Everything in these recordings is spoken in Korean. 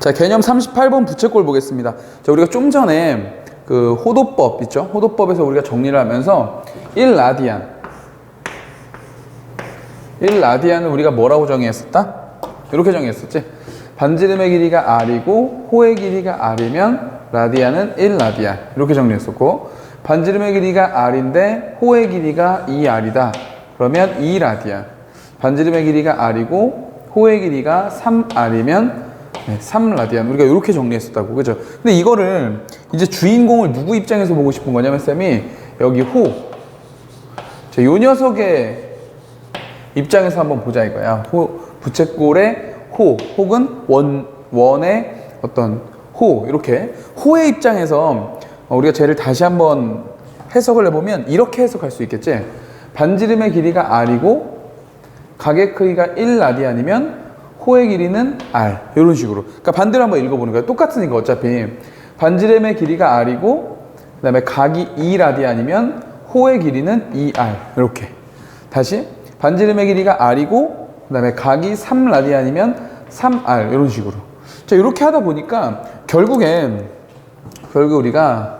자, 개념 38번 부채꼴 보겠습니다. 자, 우리가 좀 전에 그 호도법 있죠? 호도법에서 우리가 정리를 하면서 1라디안을 우리가 뭐라고 정의했었다? 이렇게 정의했었지? 반지름의 길이가 r이고 호의 길이가 r이면 라디안은 1라디안 이렇게 정리했었고, 반지름의 길이가 r인데 호의 길이가 2r이다 그러면 2라디안, 반지름의 길이가 r이고 호의 길이가 3r이면 3라디안, 우리가 이렇게 정리했었다고, 그죠? 근데 이거를 이제 주인공을 누구 입장에서 보고 싶은 거냐면, 쌤이 여기 호, 자, 요 녀석의 입장에서 한번 보자 이거야. 부채꼴의 호 혹은 원의 어떤 호, 이렇게 호의 입장에서 우리가 쟤를 다시 한번 해석을 해보면 이렇게 해석할 수 있겠지. 반지름의 길이가 r이고 각의 크기가 1라디안이면 호의 길이는 r, 이런 식으로. 그러니까 반대로 한번 읽어보는 거야. 똑같으니까 어차피 반지름의 길이가 r이고 그 다음에 각이 2라디안이면 호의 길이는 2r, 이렇게. 다시 반지름의 길이가 r이고 그 다음에 각이 3라디안이면 3r, 이런 식으로. 자, 이렇게 하다 보니까 결국 우리가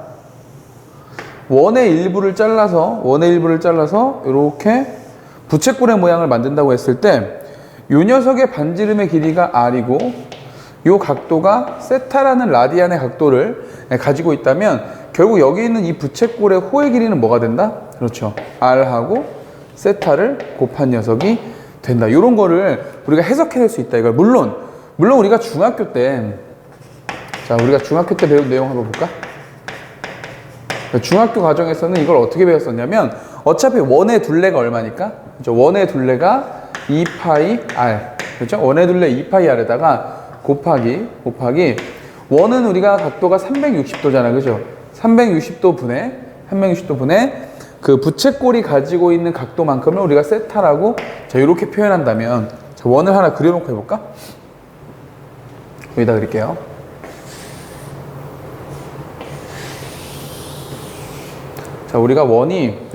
원의 일부를 잘라서 이렇게 부채꼴의 모양을 만든다고 했을 때, 요 녀석의 반지름의 길이가 r이고 요 각도가 세타라는 라디안의 각도를 가지고 있다면, 결국 여기 있는 이 부채꼴의 호의 길이는 뭐가 된다? 그렇죠, r하고 세타를 곱한 녀석이 된다. 이런 거를 우리가 해석해낼 수 있다. 이걸 물론 우리가 중학교 때, 자, 우리가 중학교 때 배운 내용 한번 볼까? 중학교 과정에서는 이걸 어떻게 배웠었냐면, 어차피 원의 둘레가 얼마니까? 그렇죠? 원의 둘레가 2파이 r, 그렇죠? 원의 둘레 2파이 r에다가 곱하기 원은 우리가 각도가 360도잖아, 그죠? 360도 분의 그 부채꼴이 가지고 있는 각도만큼을 우리가 세타라고, 자, 이렇게 표현한다면, 자, 원을 하나 그려놓고 해볼까? 여기다 그릴게요. 자, 우리가 원이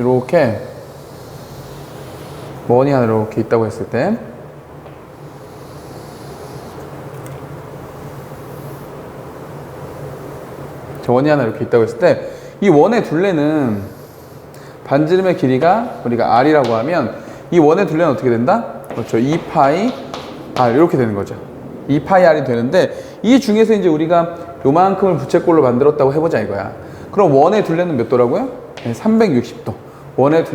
하나 이렇게 있다고 했을 때, 자, 원이 하나 이렇게 있다고 했을 때, 이 원의 둘레는 반지름의 길이가 우리가 r이라고 하면, 이 원의 둘레는 어떻게 된다? 그렇죠, 2파이 r, 이렇게 되는 거죠. 2파이 r이 되는데, 이 중에서 이제 우리가 요만큼을 부채꼴로 만들었다고 해보자 이거야. 그럼 원의 둘레는 몇 도라고요? 360도. 원의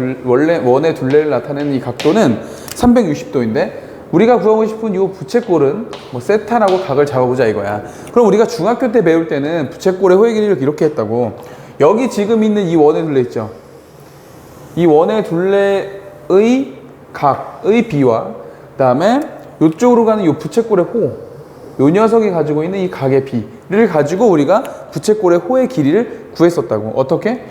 둘레를 나타내는 이 각도는 360도인데, 우리가 구하고 싶은 이 부채꼴은 뭐 세타라고 각을 잡아보자 이거야. 그럼 우리가 중학교 때 배울 때는 부채꼴의 호의 길이를 이렇게 했다고. 여기 지금 있는 이 원의 둘레 있죠? 이 원의 둘레의 각의 비와 그 다음에 이쪽으로 가는 이 부채꼴의 호, 요 녀석이 가지고 있는 이 각의 비를 가지고 우리가 부채꼴의 호의 길이를 구했었다고. 어떻게?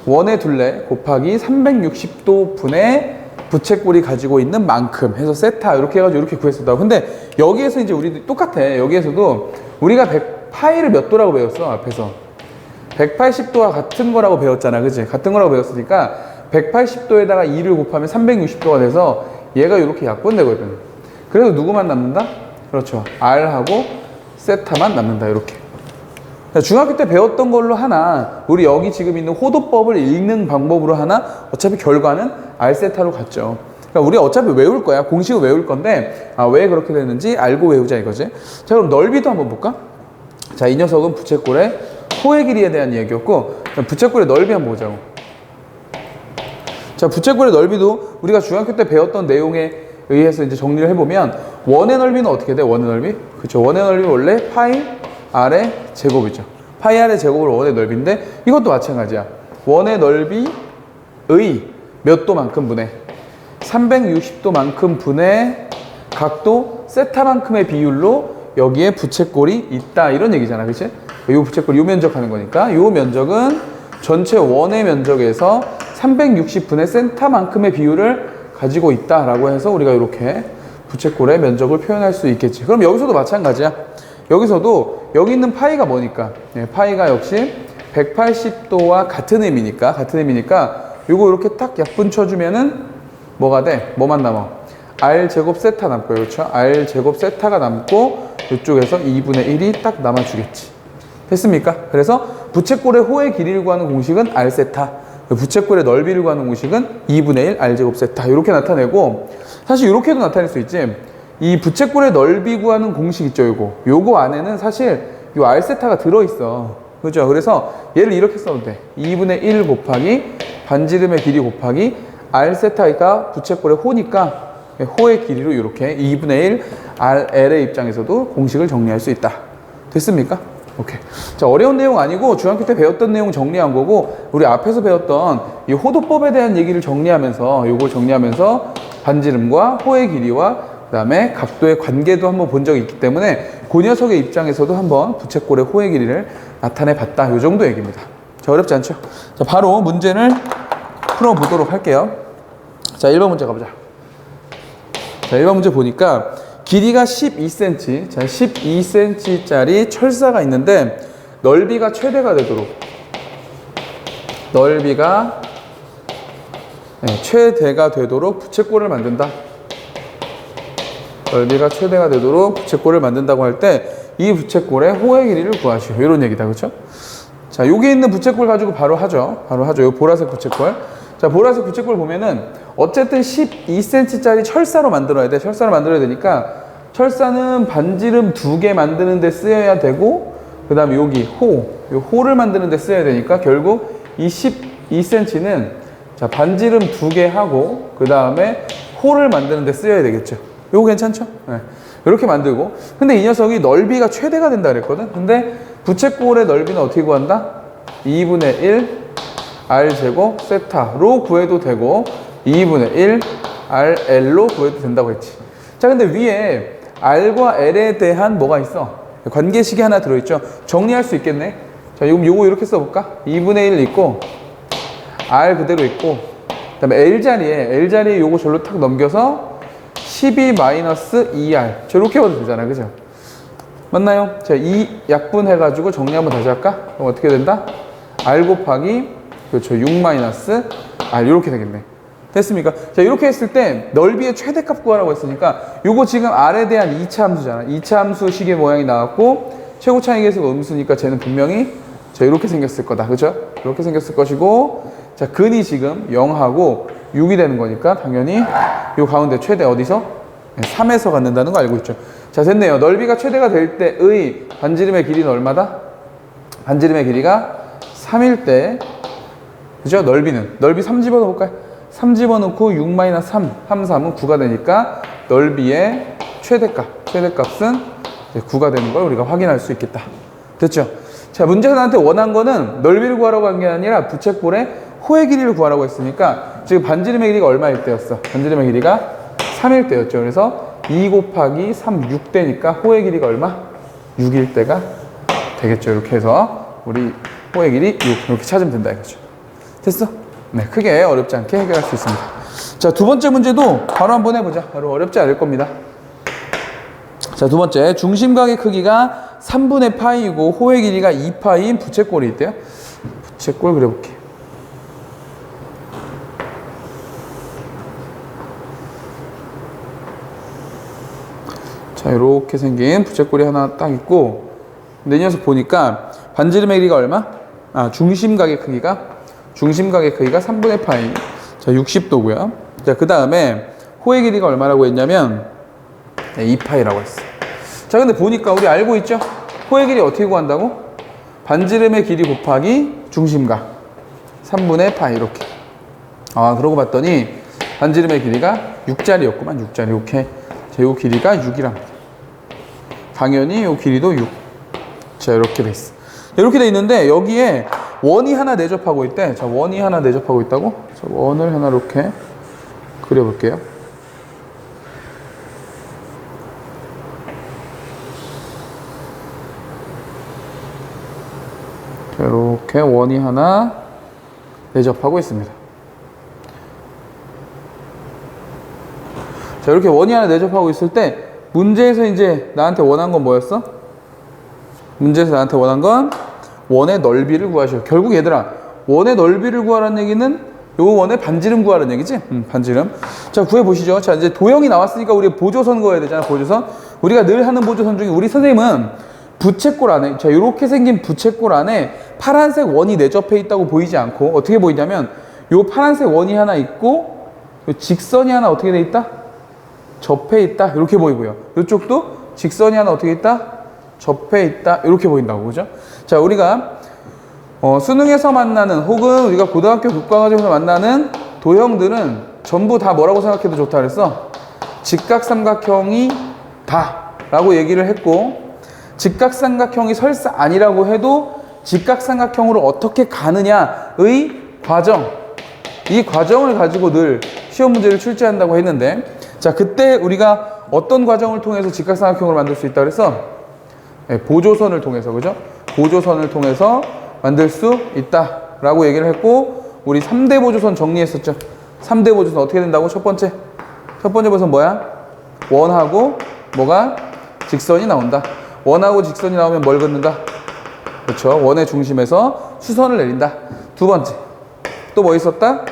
원의 둘레 곱하기 360도 분의 부채꼴이 가지고 있는 만큼 해서 세타, 이렇게 해가지고 이렇게 구했었다고. 근데 여기에서 이제 우리 똑같아. 여기에서도 우리가 파이를 몇 도라고 배웠어? 앞에서 180도와 같은 거라고 배웠잖아, 그치? 같은 거라고 배웠으니까 180도에다가 2를 곱하면 360도가 돼서 얘가 이렇게 약분되거든. 그래서 누구만 남는다? 그렇죠, r하고 세타만 남는다, 이렇게. 중학교 때 배웠던 걸로 하나, 우리 여기 지금 있는 호도법을 읽는 방법으로 하나, 어차피 결과는 r세타로 갔죠. 그러니까 우리 어차피 외울 거야. 공식을 외울 건데, 왜 그렇게 됐는지 알고 외우자 이거지. 자, 그럼 넓이도 한번 볼까? 자, 이 녀석은 부채꼴의 호의 길이에 대한 얘기였고, 부채꼴의 넓이 한번 보자고. 자, 부채꼴의 넓이도 우리가 중학교 때 배웠던 내용에 의해서 이제 정리를 해보면, 원의 넓이는 어떻게 돼? 원의 넓이? 그쵸, 원의 넓이 원래 파이 r의 제곱이죠. 파이 r의 제곱을 원의 넓이인데, 이것도 마찬가지야. 원의 넓이의 몇 도만큼 분해? 360도만큼 분해 각도 세타만큼의 비율로 여기에 부채꼴이 있다, 이런 얘기잖아, 그치? 이 부채꼴, 요 면적 하는 거니까, 요 면적은 전체 원의 면적에서 360분의 세타만큼의 비율을 가지고 있다라고 해서 우리가 이렇게 부채꼴의 면적을 표현할 수 있겠지. 그럼 여기서도 마찬가지야. 여기서도 여기 있는 파이가 뭐니까? 파이가 역시 180도와 같은 의미니까 요거 이렇게 딱 약분 쳐주면은 뭐가 돼? 뭐만 남아? r제곱 세타 남고요. 그렇죠? r제곱 세타가 남고, 이쪽에서 2분의 1이 딱 남아주겠지. 됐습니까? 그래서 부채꼴의 호의 길이를 구하는 공식은 R세타, 부채꼴의 넓이를 구하는 공식은 2분의 1 R제곱 세타. 이렇게 나타내고, 사실 이렇게도 나타낼 수 있지. 이 부채꼴의 넓이 구하는 공식 있죠, 요거 안에는 사실 요 R세타가 들어있어. 그죠? 그래서 얘를 이렇게 써도 돼. 2분의 1 곱하기 반지름의 길이 곱하기 R세타가 부채꼴의 호니까 호의 길이로 이렇게 2분의 1 L의 입장에서도 공식을 정리할 수 있다. 됐습니까? 오케이. 자, 어려운 내용 아니고 중학교 때 배웠던 내용 정리한 거고, 우리 앞에서 배웠던 이 호도법에 대한 얘기를 정리하면서, 요걸 정리하면서 반지름과 호의 길이와 그다음에 각도의 관계도 한번 본 적이 있기 때문에 그 녀석의 입장에서도 한번 부채꼴의 호의 길이를 나타내 봤다. 요 정도 얘기입니다. 자, 어렵지 않죠? 자, 바로 문제를 풀어보도록 할게요. 자, 1번 문제 가보자. 자, 1번 문제 보니까 길이가 12cm, 자, 12cm짜리 철사가 있는데 넓이가 최대가 되도록, 넓이가 최대가 되도록 부채꼴을 만든다. 넓이가 최대가 되도록 부채꼴을 만든다고 할 때 이 부채꼴의 호의 길이를 구하시오. 이런 얘기다. 그렇죠? 자, 여기 있는 부채꼴 가지고 바로 하죠. 요 보라색 부채꼴. 자, 보라색 부채꼴 보면은 어쨌든 12cm짜리 철사로 만들어야 돼. 철사로 만들어야 되니까 철사는 반지름 2개 만드는 데 쓰여야 되고, 그 다음에 여기 요 호를 만드는 데 쓰여야 되니까 결국 이 12cm는 자, 반지름 2개 하고 그 다음에 호를 만드는 데 쓰여야 되겠죠. 요거 괜찮죠? 네. 이렇게 만들고, 근데 이 녀석이 넓이가 최대가 된다 그랬거든. 근데 부채꼴의 넓이는 어떻게 구한다? 2분의 1 R제곱 세타로 구해도 되고 2분의 1 RL로 구해도 된다고 했지. 자, 근데 위에 R과 L에 대한 뭐가 있어? 관계식이 하나 들어있죠. 정리할 수 있겠네. 자, 요거 이렇게 써볼까? 2분의 1 있고 R 그대로 있고, 그 다음에 L자리에 요거 절로 탁 넘겨서 12-2R 저렇게 봐도 되잖아. 그죠? 맞나요? 자, 이 약분해가지고 정리 한번 다시 할까? 그럼 어떻게 된다? R 곱하기, 그렇죠, 6-R 이렇게 되겠네. 됐습니까? 자, 이렇게 했을 때 넓이의 최대값 구하라고 했으니까 요거 지금 R에 대한 2차 함수잖아. 2차 함수 식의 모양이 나왔고 최고 차이 계수가 음수니까 쟤는 분명히 자, 이렇게 생겼을 거다. 그죠? 이렇게 생겼을 것이고, 자, 근이 지금 0하고 6이 되는 거니까 당연히 요 가운데 최대 어디서? 3에서 갖는다는 거 알고 있죠. 자, 됐네요. 넓이가 최대가 될 때의 반지름의 길이는 얼마다? 반지름의 길이가 3일 때, 그죠? 넓이 3 집어넣을까요? 3 집어넣고 6-3, 함수하면 9가 되니까 넓이의 최대값은 9가 되는 걸 우리가 확인할 수 있겠다. 됐죠? 자, 문제가 나한테 원한 거는 넓이를 구하라고 한 게 아니라 부채꼴의 호의 길이를 구하라고 했으니까 지금 반지름의 길이가 얼마일 때였어? 반지름의 길이가 3일 때였죠. 그래서 2 곱하기 3, 6대니까 호의 길이가 얼마? 6일 때가 되겠죠. 이렇게 해서 우리 호의 길이 6 이렇게 찾으면 된다 이거죠. 됐어? 네, 크게 어렵지 않게 해결할 수 있습니다. 자, 두 번째 문제도 바로 한번 해보자. 바로 어렵지 않을 겁니다. 자, 두 번째, 중심각의 크기가 3분의 파이고 호의 길이가 2파이인 부채꼴이 있대요. 부채꼴 그려볼게. 자, 이렇게 생긴 부채꼴이 하나 딱 있고, 근데 이 녀석 보니까 반지름의 길이가 얼마? 중심각의 크기가 3분의 파이. 자, 60도고요. 자, 그 다음에 호의 길이가 얼마라고 했냐면 2파이라고 했어. 자, 근데 보니까 우리 알고 있죠? 호의 길이 어떻게 구한다고? 반지름의 길이 곱하기 중심각 3분의 파이 이렇게. 그러고 봤더니 반지름의 길이가 6짜리였구만. 6짜리. 이렇게. 자, 요 길이가 6이랍니다. 당연히 요 길이도 6. 자, 이렇게 돼 있어. 이렇게 돼 있는데 여기에 원이 하나 내접하고 있대. 자, 원이 하나 내접하고 있다고? 자, 원을 하나 이렇게 그려볼게요. 자, 이렇게 원이 하나 내접하고 있습니다. 자, 이렇게 원이 하나 내접하고 있을 때 문제에서 이제 나한테 원한 건 뭐였어? 문제에서 나한테 원한 건 원의 넓이를 구하시오. 결국 얘들아, 원의 넓이를 구하라는 얘기는 요 원의 반지름 구하라는 얘기지? 반지름. 자, 구해보시죠. 자, 이제 도형이 나왔으니까 우리 보조선 그어야 되잖아. 우리가 늘 하는 보조선 중에 우리 선생님은 부채꼴 안에, 자, 이렇게 생긴 부채꼴 안에 파란색 원이 내접해 있다고 보이지 않고 어떻게 보이냐면 요 파란색 원이 하나 있고 요 직선이 하나 어떻게 돼 있다? 접해 있다. 이렇게 보이고요. 이쪽도 직선이 하나 어떻게 있다? 접해 있다. 이렇게 보인다고. 그죠? 자, 우리가 수능에서 만나는 혹은 우리가 고등학교 교과과정에서 만나는 도형들은 전부 다 뭐라고 생각해도 좋다 그랬어? 직각삼각형이 다 라고 얘기를 했고, 직각삼각형이 설사 아니라고 해도 직각삼각형으로 어떻게 가느냐의 과정, 이 과정을 가지고 늘 시험 문제를 출제한다고 했는데, 자, 그때 우리가 어떤 과정을 통해서 직각삼각형을 만들 수 있다 그래서 보조선을 통해서, 그죠? 보조선을 통해서 만들 수 있다 라고 얘기를 했고, 우리 3대 보조선 정리했었죠. 3대 보조선 어떻게 된다고? 첫 번째 보조선 뭐야? 원하고 뭐가? 직선이 나온다. 원하고 직선이 나오면 뭘 긋는다? 그렇죠. 원의 중심에서 수선을 내린다. 두 번째 또 뭐 있었다?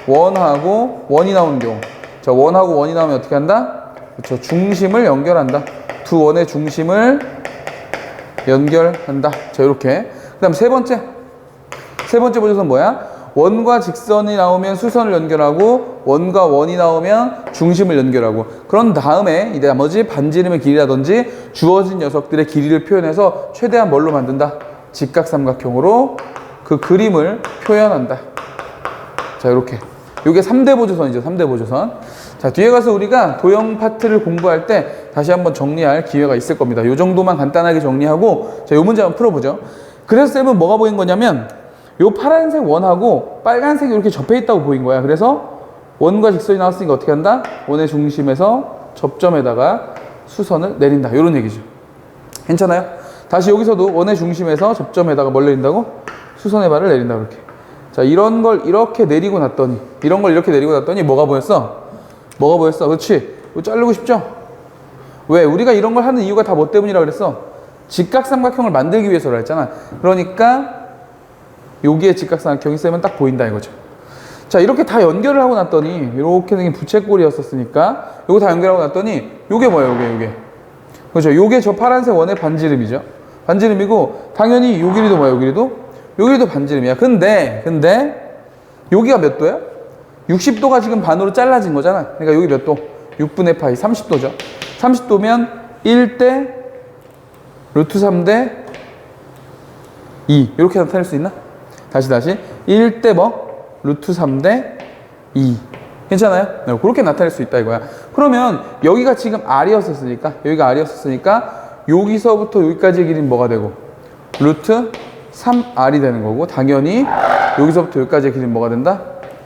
원하고 원이 나오는 경우. 자, 원하고 원이 나오면 어떻게 한다? 그렇죠. 중심을 연결한다. 두 원의 중심을 연결한다. 자, 이렇게. 그 다음 세 번째 보조선 뭐야? 원과 직선이 나오면 수선을 연결하고 원과 원이 나오면 중심을 연결하고, 그런 다음에 이 나머지 반지름의 길이라든지 주어진 녀석들의 길이를 표현해서 최대한 뭘로 만든다? 직각삼각형으로 그 그림을 표현한다. 자, 이렇게. 이게 3대 보조선이죠. 3대 보조선. 자, 뒤에 가서 우리가 도형 파트를 공부할 때 다시 한번 정리할 기회가 있을 겁니다. 이 정도만 간단하게 정리하고, 자, 이 문제 한번 풀어보죠. 그래서 쌤은 뭐가 보인 거냐면 요 파란색 원하고 빨간색이 이렇게 접해 있다고 보인 거야. 그래서 원과 직선이 나왔으니까 어떻게 한다? 원의 중심에서 접점에다가 수선을 내린다. 이런 얘기죠. 괜찮아요? 다시 여기서도 원의 중심에서 접점에다가 뭘 내린다고? 수선의 발을 내린다. 이렇게. 자, 이런 걸 이렇게 내리고 났더니 뭐가 보였어? 그렇지? 이거 자르고 싶죠? 왜? 우리가 이런 걸 하는 이유가 다 뭐 때문이라 그랬어? 직각삼각형을 만들기 위해서라 했잖아. 그러니까 여기에 직각삼각형이 쌤은 딱 보인다 이거죠. 자, 이렇게 다 연결을 하고 났더니 이렇게 생긴 부채꼴이었었으니까 요거 다 연결하고 났더니 요게 뭐예요? 요게 그렇죠. 요게 저 파란색 원의 반지름이죠. 반지름이고 당연히 요 길이도 뭐야? 요 길이도 반지름이야. 근데 여기가 몇 도야? 60도가 지금 반으로 잘라진 거잖아. 그러니까 여기 몇 도? 6분의 파이 30도죠. 30도면 1대 루트 3대 2 이렇게 나타낼 수 있나? 다시 1대 뭐? 루트 3대 2 괜찮아요? 네, 그렇게 나타낼 수 있다 이거야. 그러면 여기가 지금 R이었으니까 여기서부터 여기까지의 길이는 뭐가 되고? 루트 3R이 되는 거고, 당연히 여기서부터 여기까지의 길이는 뭐가 된다?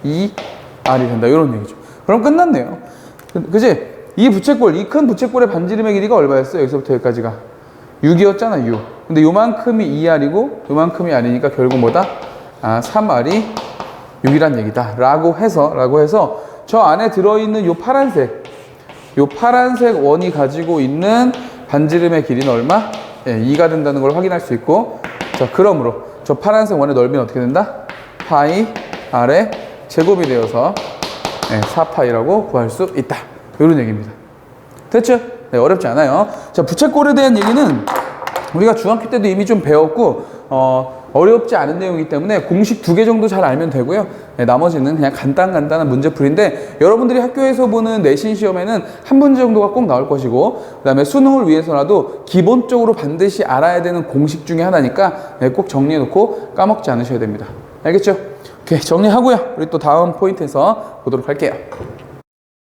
2R이 된다. 이런 얘기죠. 그럼 끝났네요. 그치? 이 큰 부채꼴의 반지름의 길이가 얼마였어요? 여기서부터 여기까지가 6이었잖아, 6. 근데 요만큼이 2R이고 요만큼이 R이니까 결국 뭐다? 3R이 6이란 얘기다. 라고 해서 저 안에 들어있는 요 파란색 원이 가지고 있는 반지름의 길이는 얼마? 2가 된다는 걸 확인할 수 있고, 자, 그러므로 저 파란색 원의 넓이는 어떻게 된다? 파이 R의 제곱이 되어서 4파이라고 구할 수 있다. 이런 얘기입니다. 됐죠? 네, 어렵지 않아요. 자, 부채꼴에 대한 얘기는 우리가 중학교 때도 이미 좀 배웠고, 어렵지 않은 내용이기 때문에 공식 2개 정도 잘 알면 되고요. 네, 나머지는 그냥 간단한 문제풀인데, 여러분들이 학교에서 보는 내신 시험에는 한 문제 정도가 꼭 나올 것이고, 그 다음에 수능을 위해서라도 기본적으로 반드시 알아야 되는 공식 중에 하나니까 꼭 정리해놓고 까먹지 않으셔야 됩니다. 알겠죠? 오케이, 정리하고요. 우리 또 다음 포인트에서 보도록 할게요.